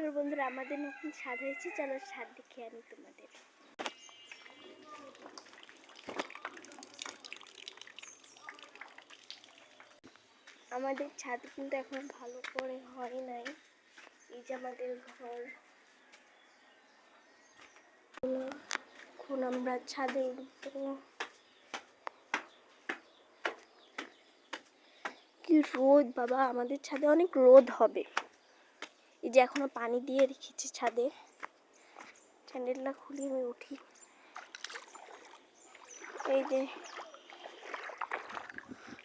চলো বন্ধুরা, আমাদের নতুন স্বাদ হয়েছে, চলো স্বাদ দেখে আনি তোমাদের। আমাদের ছাদ কিন্তু এখন ভালো করে হয় নাই। এই যে আমাদের ঘর, এখন আমরা ছাদে উঠবো। কি রোদ বাবা, আমাদের ছাদে অনেক রোদ হবে। এই যে এখনো পানি দিয়ে রেখেছি ছাদে। স্যান্ডেলটা খুলে আমি উঠি। এই যে,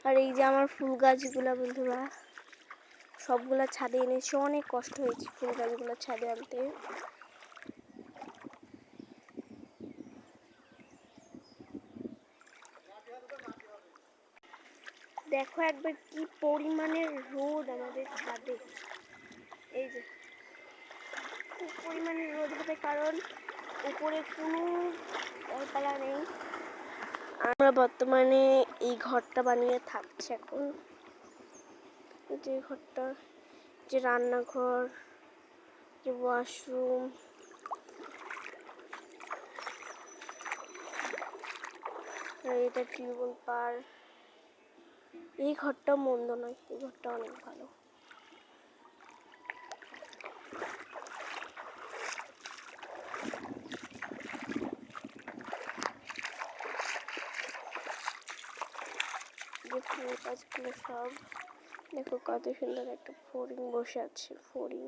আর এই যে আমার ফুল গাছগুলা বন্ধুরা, সবগুলা ছাদে এনেছি। অনেক কষ্ট হয়েছে ফুল গাছগুলো ছাদে আনতে। দেখো একবার কি পরিমাণের রোদ আমাদের ছাদে। এই যে খুব পরিমাণের রোদ হবে, কারণ উপরে কোনো গাছপালা নেই। আমরা বর্তমানে এই ঘরটা বানিয়ে থাকছি এখন। যে ঘরটা, যে রান্নাঘর, যে ওয়াশরুম, আর এটা টিউবওয়েল পার। এই ঘরটা মন্দ নয়, এই ঘরটা অনেক ভালো। যে ফুল গাছগুলো সব দেখো, কত সুন্দর একটা ফড়িং বসে আছে। ফড়িং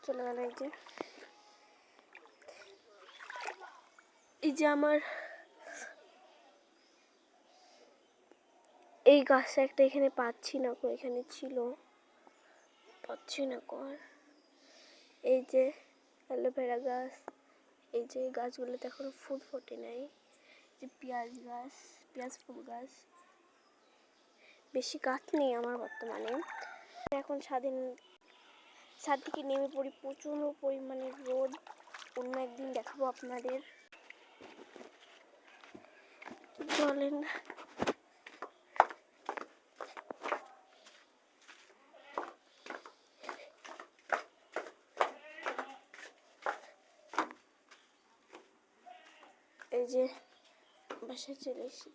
চলে গেল। এই যে আমার এই গাছটা একটা এখানে পাচ্ছি না, এখানে ছিল, পাচ্ছি না কর। এই যে অ্যালোভেরা গাছ, এই যে গাছগুলোতে এখনো ফুল ফোটে নাই। যে পেঁয়াজ গাছ, পেঁয়াজ ফুল গাছ। বেশি গাছ নেই আমার বর্তমানে। এখন ছাদ থেকে নেমে পড়ি, প্রচুর পরিমাণে রোদ। অন্য একদিন দেখাবো আপনাদের। চলেন, এই যে বাসায় চলে এসেছি।